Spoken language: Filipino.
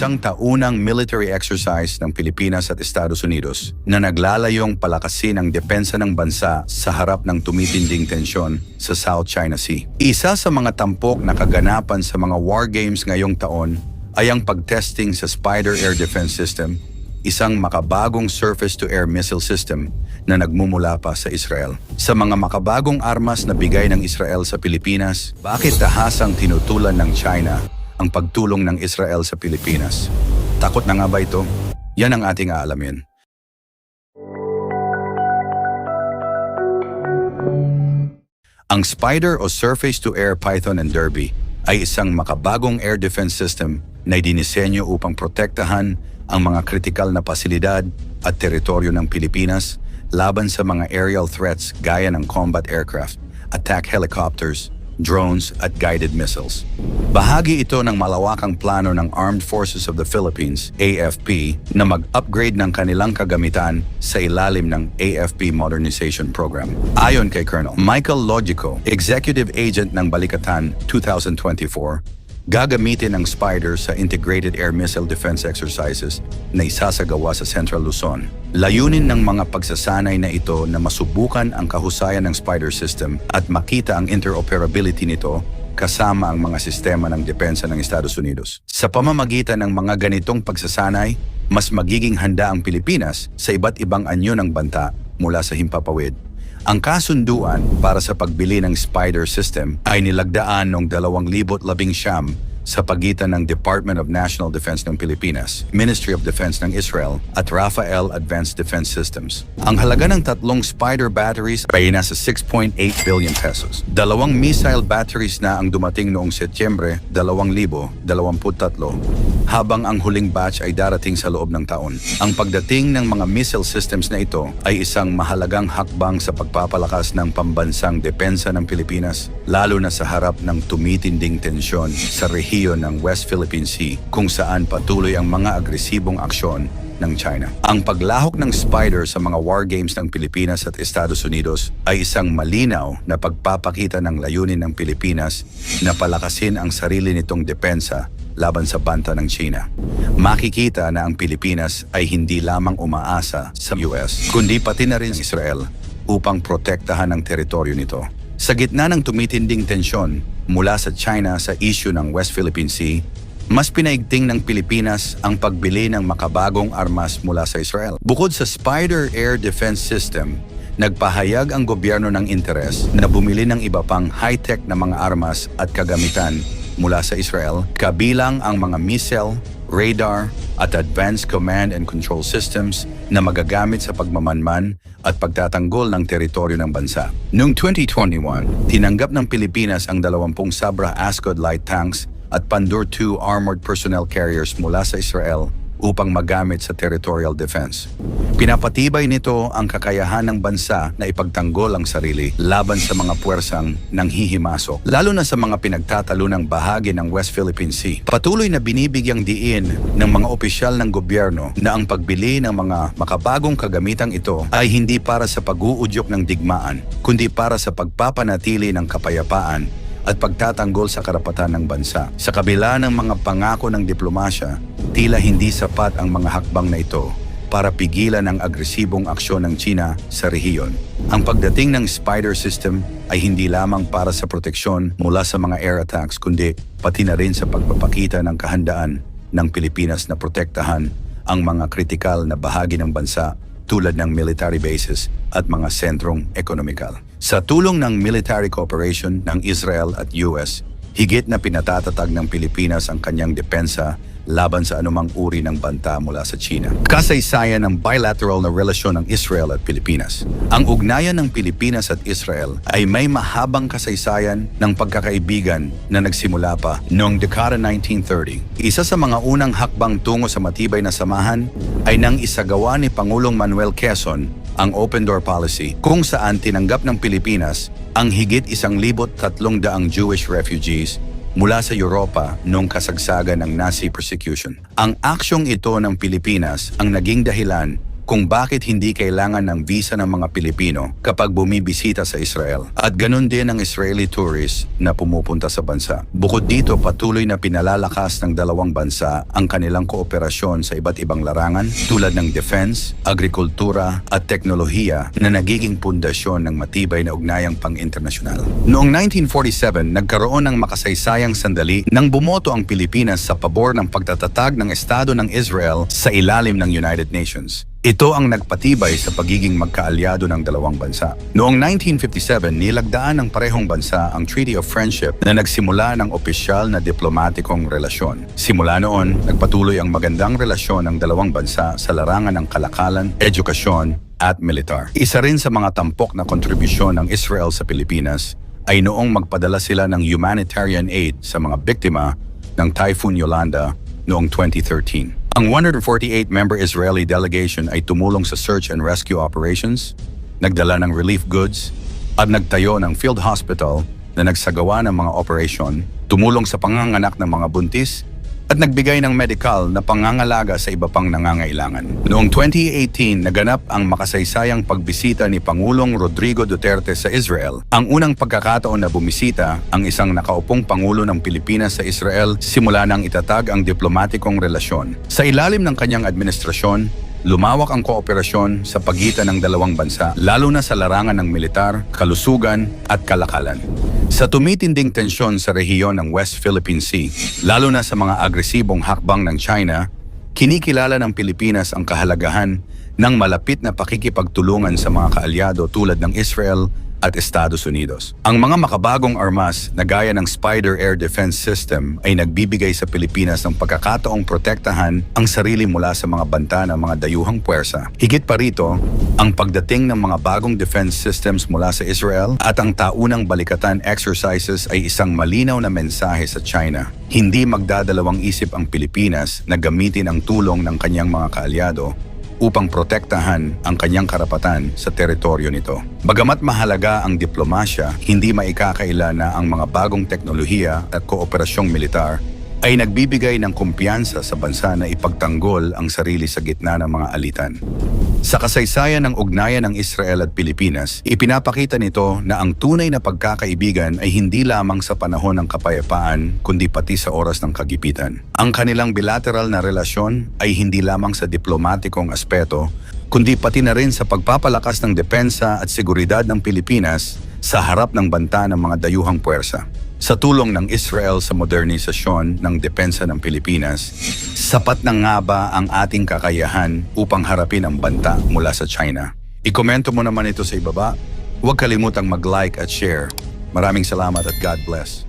isang taunang military exercise ng Pilipinas at Estados Unidos na naglalayong palakasin ang depensa ng bansa sa harap ng tumitinding tensyon sa South China Sea. Isa sa mga tampok na kaganapan sa mga war games ngayong taon ay ang pagtesting sa Spider Air Defense System, isang makabagong surface-to-air missile system na nagmumula pa sa Israel. Sa mga makabagong armas na bigay ng Israel sa Pilipinas, bakit tahasang tinutulan ng China ang pagtulong ng Israel sa Pilipinas? Takot na nga ba ito? Yan ang ating aalamin. Ang Spider o Surface-to-Air Python and Derby ay isang makabagong air defense system na dinisenyo upang protektahan ang mga kritikal na pasilidad at teritoryo ng Pilipinas laban sa mga aerial threats gaya ng combat aircraft, attack helicopters, drones at guided missiles. Bahagi ito ng malawakang plano ng Armed Forces of the Philippines, AFP, na mag-upgrade ng kanilang kagamitan sa ilalim ng AFP Modernization Program. Ayon kay Colonel Michael Logico, Executive Agent ng Balikatan 2024, gagamitin ang Spider sa Integrated Air Missile Defense Exercises na isasagawa sa Central Luzon. Layunin ng mga pagsasanay na ito na masubukan ang kahusayan ng Spider system at makita ang interoperability nito kasama ang mga sistema ng depensa ng Estados Unidos. Sa pamamagitan ng mga ganitong pagsasanay, mas magiging handa ang Pilipinas sa iba't ibang anyo ng banta mula sa himpapawid. Ang kasunduan para sa pagbili ng Spider system ay nilagdaan noong 2019 sa pagitan ng Department of National Defense ng Pilipinas, Ministry of Defense ng Israel at Rafael Advanced Defense Systems. Ang halaga ng tatlong Spider batteries ay nasa 6.8 billion pesos. 2 missile batteries na ang dumating noong Setyembre 2023, habang ang huling batch ay darating sa loob ng taon. Ang pagdating ng mga missile systems na ito ay isang mahalagang hakbang sa pagpapalakas ng pambansang depensa ng Pilipinas, lalo na sa harap ng tumitinding tensyon sa rehiyon ng West Philippine Sea kung saan patuloy ang mga agresibong aksyon ng China. Ang paglahok ng Spider sa mga war games ng Pilipinas at Estados Unidos ay isang malinaw na pagpapakita ng layunin ng Pilipinas na palakasin ang sarili nitong depensa laban sa banta ng China. Makikita na ang Pilipinas ay hindi lamang umaasa sa US, kundi pati na rin sa Israel upang protektahan ang teritoryo nito. Sa gitna ng tumitinding tensyon mula sa China sa issue ng West Philippine Sea, mas pinaigting ng Pilipinas ang pagbili ng makabagong armas mula sa Israel. Bukod sa Spider Air Defense System, nagpahayag ang gobyerno ng interes na bumili ng iba pang high-tech na mga armas at kagamitan mula sa Israel, kabilang ang mga missile, radar at advanced command and control systems na magagamit sa pagmamanman at pagtatanggol ng teritoryo ng bansa. Noong 2021, tinanggap ng Pilipinas ang 20 Sabra Ascod light tanks at Pandur II armored personnel carriers mula sa Israel upang magamit sa territorial defense. Pinapatibay nito ang kakayahan ng bansa na ipagtanggol ang sarili laban sa mga puwersang nanghihimasok, lalo na sa mga pinagtatalunang bahagi ng West Philippine Sea. Patuloy na binibigyang diin ng mga opisyal ng gobyerno na ang pagbili ng mga makabagong kagamitang ito ay hindi para sa pag-uudyok ng digmaan, kundi para sa pagpapanatili ng kapayapaan at pagtatanggol sa karapatan ng bansa. Sa kabila ng mga pangako ng diplomasya, tila hindi sapat ang mga hakbang na ito para pigilan ang agresibong aksyon ng China sa rehiyon. Ang pagdating ng Spider system ay hindi lamang para sa proteksyon mula sa mga air attacks, kundi pati na rin sa pagpapakita ng kahandaan ng Pilipinas na protektahan ang mga kritikal na bahagi ng bansa tulad ng military bases at mga sentrong ekonomikal. Sa tulong ng military cooperation ng Israel at US, higit na pinatatatag ng Pilipinas ang kanyang depensa laban sa anumang uri ng banta mula sa China. Kasaysayan ng bilateral na relasyon ng Israel at Pilipinas. Ang ugnayan ng Pilipinas at Israel ay may mahabang kasaysayan ng pagkakaibigan na nagsimula pa noong dekada 1930. Isa sa mga unang hakbang tungo sa matibay na samahan ay nang isagawa ni Pangulong Manuel Quezon ang Open Door Policy, kung saan tinanggap ng Pilipinas ang higit 1,300 Jewish refugees mula sa Europa noong kasagsagan ng Nazi persecution. Ang aksyong ito ng Pilipinas ang naging dahilan kung bakit hindi kailangan ng visa ng mga Pilipino kapag bumibisita sa Israel. At ganun din ang Israeli tourists na pumupunta sa bansa. Bukod dito, patuloy na pinalalakas ng dalawang bansa ang kanilang kooperasyon sa iba't ibang larangan tulad ng defense, agrikultura at teknolohiya na nagiging pundasyon ng matibay na ugnayang pang-internasyonal. Noong 1947, nagkaroon ng makasaysayang sandali nang bumoto ang Pilipinas sa pabor ng pagtatatag ng Estado ng Israel sa ilalim ng United Nations. Ito ang nagpatibay sa pagiging magkaalyado ng dalawang bansa. Noong 1957, nilagdaan ng parehong bansa ang Treaty of Friendship na nagsimula ng opisyal na diplomatikong relasyon. Simula noon, nagpatuloy ang magandang relasyon ng dalawang bansa sa larangan ng kalakalan, edukasyon at militar. Isa rin sa mga tampok na kontribusyon ng Israel sa Pilipinas ay noong magpadala sila ng humanitarian aid sa mga biktima ng Typhoon Yolanda noong 2013. Ang 148-member Israeli delegation ay tumulong sa search and rescue operations, nagdala ng relief goods, at nagtayo ng field hospital na nagsagawa ng mga operasyon, tumulong sa panganganak ng mga buntis, at nagbigay ng medikal na pangangalaga sa iba pang nangangailangan. Noong 2018, naganap ang makasaysayang pagbisita ni Pangulong Rodrigo Duterte sa Israel. Ang unang pagkakataon na bumisita ang isang nakaupong Pangulo ng Pilipinas sa Israel simula nang itatag ang diplomatikong relasyon. Sa ilalim ng kanyang administrasyon, lumawak ang kooperasyon sa pagitan ng dalawang bansa, lalo na sa larangan ng militar, kalusugan at kalakalan. Sa tumitinding tensyon sa rehiyon ng West Philippine Sea, lalo na sa mga agresibong hakbang ng China, kinikilala ng Pilipinas ang kahalagahan ng malapit na pakikipagtulungan sa mga kaalyado tulad ng Israel at Estados Unidos. Ang mga makabagong armas na gaya ng Spider Air Defense System ay nagbibigay sa Pilipinas ng pagkakataong protektahan ang sarili mula sa mga banta ng mga dayuhang puwersa. Higit pa rito, ang pagdating ng mga bagong defense systems mula sa Israel at ang taunang balikatan exercises ay isang malinaw na mensahe sa China. Hindi magdadalawang isip ang Pilipinas na gamitin ang tulong ng kanyang mga kaalyado upang protektahan ang kanyang karapatan sa teritoryo nito. Bagamat mahalaga ang diplomasya, hindi maikakaila na ang mga bagong teknolohiya at kooperasyong militar ay nagbibigay ng kumpiyansa sa bansa na ipagtanggol ang sarili sa gitna ng mga alitan. Sa kasaysayan ng ugnayan ng Israel at Pilipinas, ipinapakita nito na ang tunay na pagkakaibigan ay hindi lamang sa panahon ng kapayapaan, kundi pati sa oras ng kagipitan. Ang kanilang bilateral na relasyon ay hindi lamang sa diplomatikong aspeto, kundi pati na rin sa pagpapalakas ng depensa at seguridad ng Pilipinas sa harap ng banta ng mga dayuhang puwersa. Sa tulong ng Israel sa modernisasyon ng depensa ng Pilipinas, sapat na nga ba ang ating kakayahan upang harapin ang banta mula sa China? Ikomento mo naman ito sa ibaba. Huwag kalimutang mag-like at share. Maraming salamat at God bless.